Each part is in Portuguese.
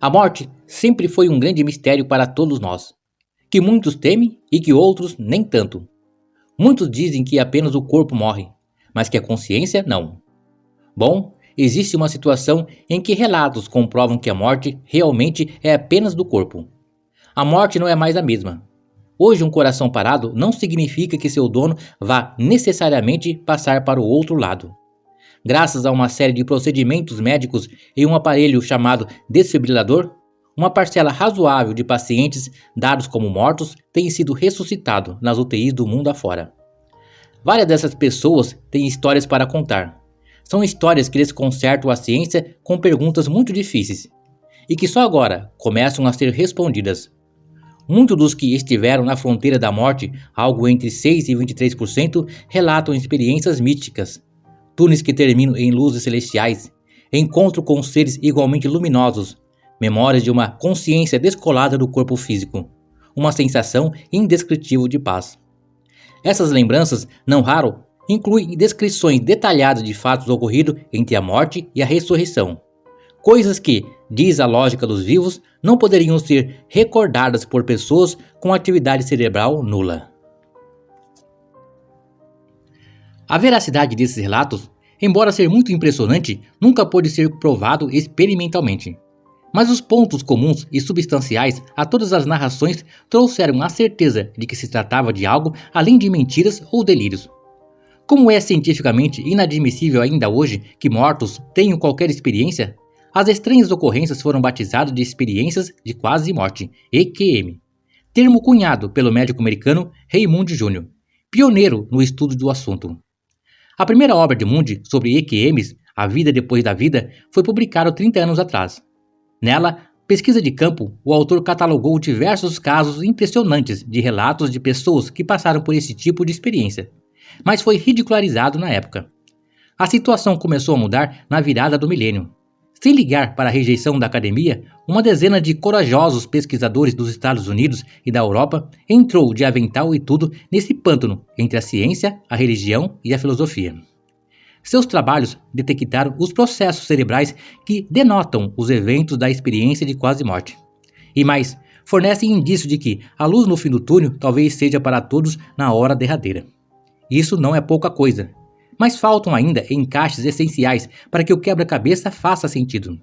A morte sempre foi um grande mistério para todos nós, que muitos temem e que outros nem tanto. Muitos dizem que apenas o corpo morre, mas que a consciência não. Bom, existe uma situação em que relatos comprovam que a morte realmente é apenas do corpo. A morte não é mais a mesma. Hoje um coração parado não significa que seu dono vá necessariamente passar para o outro lado. Graças a uma série de procedimentos médicos e um aparelho chamado desfibrilador, uma parcela razoável de pacientes dados como mortos tem sido ressuscitado nas UTIs do mundo afora. Várias dessas pessoas têm histórias para contar. São histórias que desconcertam a ciência com perguntas muito difíceis e que só agora começam a ser respondidas. Muitos dos que estiveram na fronteira da morte, algo entre 6 e 23%, relatam experiências místicas, túneis que terminam em luzes celestiais, encontro com seres igualmente luminosos, memórias de uma consciência descolada do corpo físico, uma sensação indescritível de paz. Essas lembranças, não raro, incluem descrições detalhadas de fatos ocorridos entre a morte e a ressurreição, coisas que, diz a lógica dos vivos, não poderiam ser recordadas por pessoas com atividade cerebral nula. A veracidade desses relatos, embora ser muito impressionante, nunca pôde ser provado experimentalmente. Mas os pontos comuns e substanciais a todas as narrações trouxeram a certeza de que se tratava de algo além de mentiras ou delírios. Como é cientificamente inadmissível ainda hoje que mortos tenham qualquer experiência, as estranhas ocorrências foram batizadas de experiências de quase morte, EQM, termo cunhado pelo médico americano Raymond Jr., pioneiro no estudo do assunto. A primeira obra de Mundy sobre EQMs, A Vida Depois da Vida, foi publicada 30 anos atrás. Nela, pesquisa de campo, o autor catalogou diversos casos impressionantes de relatos de pessoas que passaram por esse tipo de experiência, mas foi ridicularizado na época. A situação começou a mudar na virada do milênio. Sem ligar para a rejeição da academia, uma dezena de corajosos pesquisadores dos Estados Unidos e da Europa entrou de avental e tudo nesse pântano entre a ciência, a religião e a filosofia. Seus trabalhos detectaram os processos cerebrais que denotam os eventos da experiência de quase morte. E mais, fornecem indício de que a luz no fim do túnel talvez seja para todos na hora derradeira. Isso não é pouca coisa. Mas faltam ainda encaixes essenciais para que o quebra-cabeça faça sentido.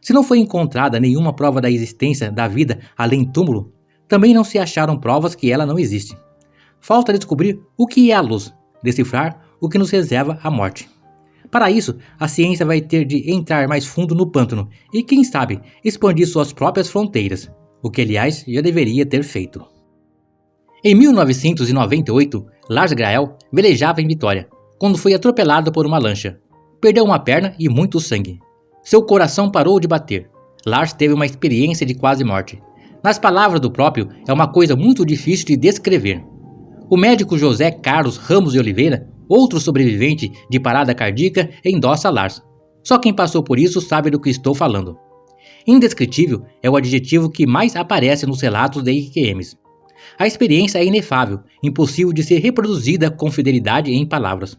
Se não foi encontrada nenhuma prova da existência da vida além túmulo, também não se acharam provas que ela não existe. Falta descobrir o que é a luz, decifrar o que nos reserva a morte. Para isso, a ciência vai ter de entrar mais fundo no pântano e, quem sabe, expandir suas próprias fronteiras, o que, aliás, já deveria ter feito. Em 1998, Lars Grael velejava em Vitória, quando foi atropelado por uma lancha. Perdeu uma perna e muito sangue. Seu coração parou de bater. Lars teve uma experiência de quase morte. Nas palavras do próprio, é uma coisa muito difícil de descrever. O médico José Carlos Ramos de Oliveira, outro sobrevivente de parada cardíaca, endossa Lars. Só quem passou por isso sabe do que estou falando. Indescritível é o adjetivo que mais aparece nos relatos de EQMs. A experiência é inefável, impossível de ser reproduzida com fidelidade em palavras.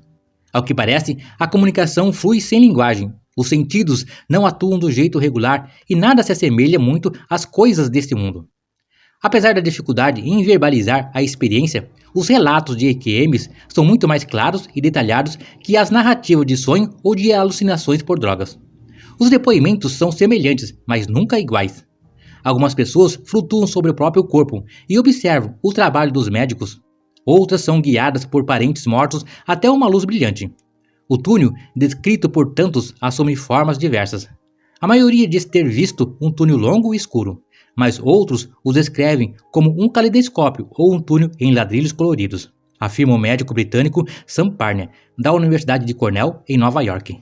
Ao que parece, a comunicação flui sem linguagem. Os sentidos não atuam do jeito regular e nada se assemelha muito às coisas deste mundo. Apesar da dificuldade em verbalizar a experiência, os relatos de EQMs são muito mais claros e detalhados que as narrativas de sonho ou de alucinações por drogas. Os depoimentos são semelhantes, mas nunca iguais. Algumas pessoas flutuam sobre o próprio corpo e observam o trabalho dos médicos. Outras são guiadas por parentes mortos até uma luz brilhante. O túnel, descrito por tantos, assume formas diversas. A maioria diz ter visto um túnel longo e escuro, mas outros os descrevem como um caleidoscópio ou um túnel em ladrilhos coloridos, afirma o médico britânico Sam Parner, da Universidade de Cornell, em Nova York.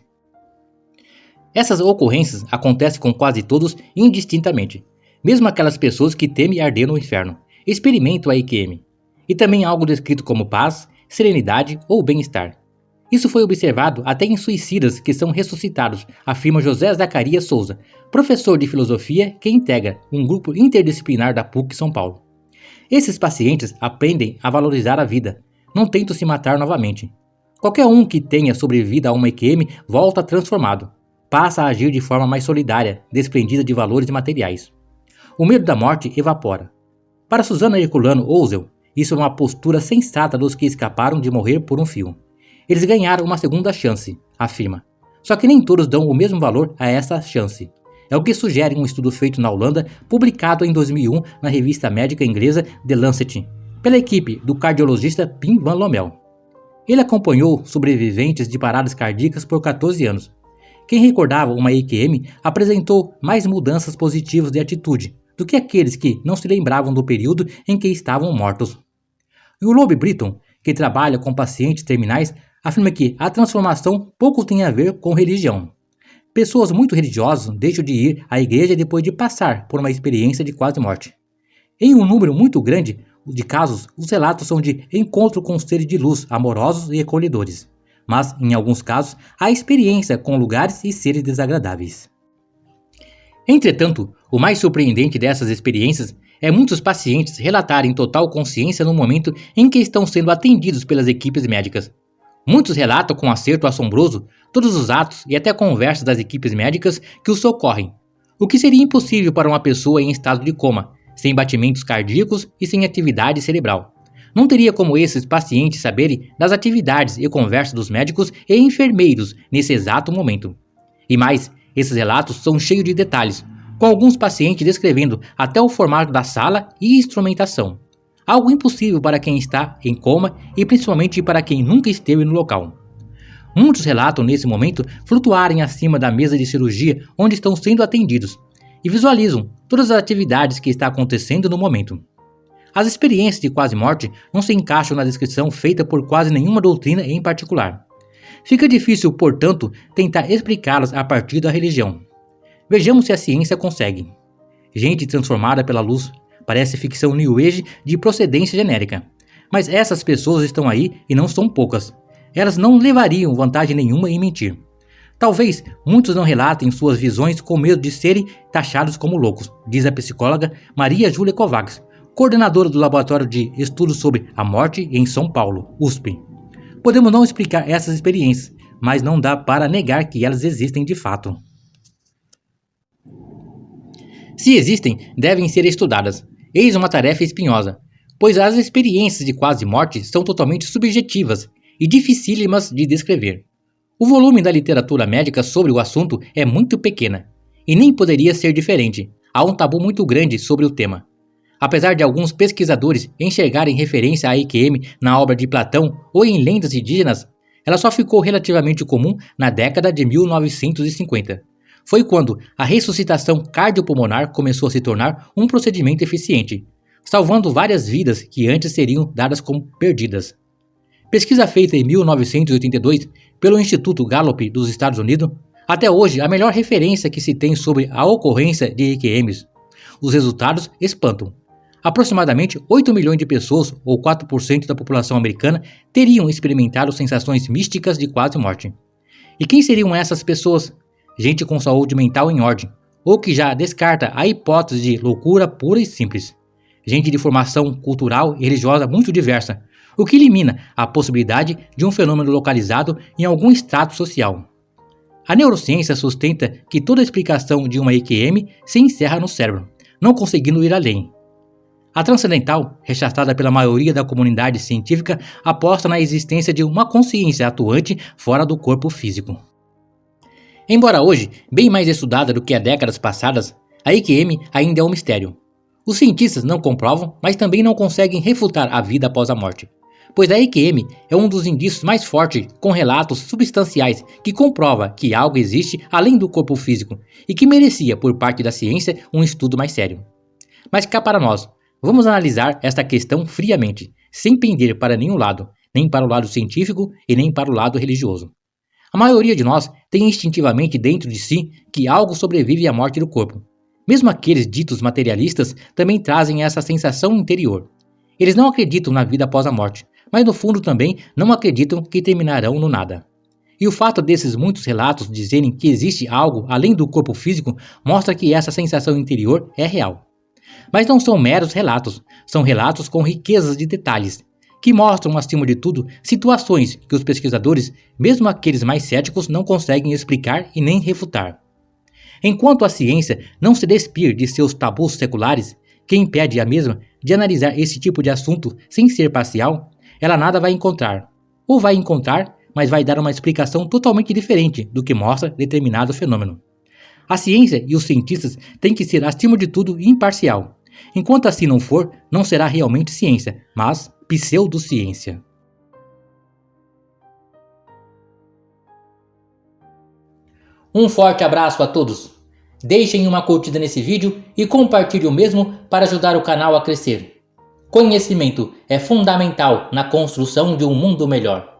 Essas ocorrências acontecem com quase todos indistintamente. Mesmo aquelas pessoas que temem arder no inferno experimentam a EQM, e também algo descrito como paz, serenidade ou bem-estar. Isso foi observado até em suicidas que são ressuscitados, afirma José Zacarias Souza, professor de filosofia que integra um grupo interdisciplinar da PUC São Paulo. Esses pacientes aprendem a valorizar a vida, não tentam se matar novamente. Qualquer um que tenha sobrevivido a uma EQM volta transformado. passa a agir de forma mais solidária, desprendida de valores materiais. O medo da morte evapora. Para Susana Herculano Ozel, isso é uma postura sensata dos que escaparam de morrer por um fio. Eles ganharam uma segunda chance, afirma. Só que nem todos dão o mesmo valor a essa chance. É o que sugere um estudo feito na Holanda, publicado em 2001 na revista médica inglesa The Lancet, pela equipe do cardiologista Pim Van Lommel. Ele acompanhou sobreviventes de paradas cardíacas por 14 anos. Quem recordava uma EQM apresentou mais mudanças positivas de atitude do que aqueles que não se lembravam do período em que estavam mortos. E o Loeb Britton, que trabalha com pacientes terminais, afirma que a transformação pouco tem a ver com religião. Pessoas muito religiosas deixam de ir à igreja depois de passar por uma experiência de quase morte. Em um número muito grande de casos, os relatos são de encontro com seres de luz amorosos e acolhedores, mas, em alguns casos, há experiência com lugares e seres desagradáveis. Entretanto, o mais surpreendente dessas experiências é muitos pacientes relatarem total consciência no momento em que estão sendo atendidos pelas equipes médicas. Muitos relatam com acerto assombroso todos os atos e até conversas das equipes médicas que os socorrem, o que seria impossível para uma pessoa em estado de coma, sem batimentos cardíacos e sem atividade cerebral. Não teria como esses pacientes saberem das atividades e conversas dos médicos e enfermeiros nesse exato momento. E mais, esses relatos são cheios de detalhes, com alguns pacientes descrevendo até o formato da sala e instrumentação. Algo impossível para quem está em coma e principalmente para quem nunca esteve no local. Muitos relatam nesse momento flutuarem acima da mesa de cirurgia onde estão sendo atendidos e visualizam todas as atividades que está acontecendo no momento. As experiências de quase morte não se encaixam na descrição feita por quase nenhuma doutrina em particular. Fica difícil, portanto, tentar explicá-las a partir da religião. Vejamos se a ciência consegue. Gente transformada pela luz. Parece ficção New Age de procedência genérica. Mas essas pessoas estão aí e não são poucas. Elas não levariam vantagem nenhuma em mentir. Talvez muitos não relatem suas visões com medo de serem taxados como loucos, diz a psicóloga Maria Júlia Kovacs, coordenadora do Laboratório de Estudos sobre a Morte em São Paulo, USP. Podemos não explicar essas experiências, mas não dá para negar que elas existem de fato. Se existem, devem ser estudadas. Eis uma tarefa espinhosa, pois as experiências de quase morte são totalmente subjetivas e dificílimas de descrever. O volume da literatura médica sobre o assunto é muito pequena, e nem poderia ser diferente. Há um tabu muito grande sobre o tema. Apesar de alguns pesquisadores enxergarem referência à EQM na obra de Platão ou em lendas indígenas, ela só ficou relativamente comum na década de 1950. Foi quando a ressuscitação cardiopulmonar começou a se tornar um procedimento eficiente, salvando várias vidas que antes seriam dadas como perdidas. Pesquisa feita em 1982 pelo Instituto Gallup dos Estados Unidos, até hoje a melhor referência que se tem sobre a ocorrência de EQMs. Os resultados espantam. Aproximadamente 8 milhões de pessoas, ou 4% da população americana, teriam experimentado sensações místicas de quase morte. E quem seriam essas pessoas? Gente com saúde mental em ordem, ou que já descarta a hipótese de loucura pura e simples. Gente de formação cultural e religiosa muito diversa, o que elimina a possibilidade de um fenômeno localizado em algum estrato social. A neurociência sustenta que toda explicação de uma EQM se encerra no cérebro, não conseguindo ir além. A transcendental, rechaçada pela maioria da comunidade científica, aposta na existência de uma consciência atuante fora do corpo físico. Embora hoje bem mais estudada do que há décadas passadas, a EQM ainda é um mistério. Os cientistas não comprovam, mas também não conseguem refutar a vida após a morte, pois a EQM é um dos indícios mais fortes com relatos substanciais que comprova que algo existe além do corpo físico e que merecia, por parte da ciência, um estudo mais sério. Mas cá para nós, vamos analisar esta questão friamente, sem pender para nenhum lado, nem para o lado científico e nem para o lado religioso. A maioria de nós tem instintivamente dentro de si que algo sobrevive à morte do corpo. Mesmo aqueles ditos materialistas também trazem essa sensação interior. Eles não acreditam na vida após a morte, mas no fundo também não acreditam que terminarão no nada. E o fato desses muitos relatos dizerem que existe algo além do corpo físico mostra que essa sensação interior é real. Mas não são meros relatos, são relatos com riquezas de detalhes, que mostram, acima de tudo, situações que os pesquisadores, mesmo aqueles mais céticos, não conseguem explicar e nem refutar. Enquanto a ciência não se despir de seus tabus seculares, que impede a mesma de analisar esse tipo de assunto sem ser parcial, ela nada vai encontrar. Ou vai encontrar, mas vai dar uma explicação totalmente diferente do que mostra determinado fenômeno. A ciência e os cientistas têm que ser, acima de tudo, imparcial. Enquanto assim não for, não será realmente ciência, mas pseudociência. Um forte abraço a todos! Deixem uma curtida nesse vídeo e compartilhe o mesmo para ajudar o canal a crescer. Conhecimento é fundamental na construção de um mundo melhor.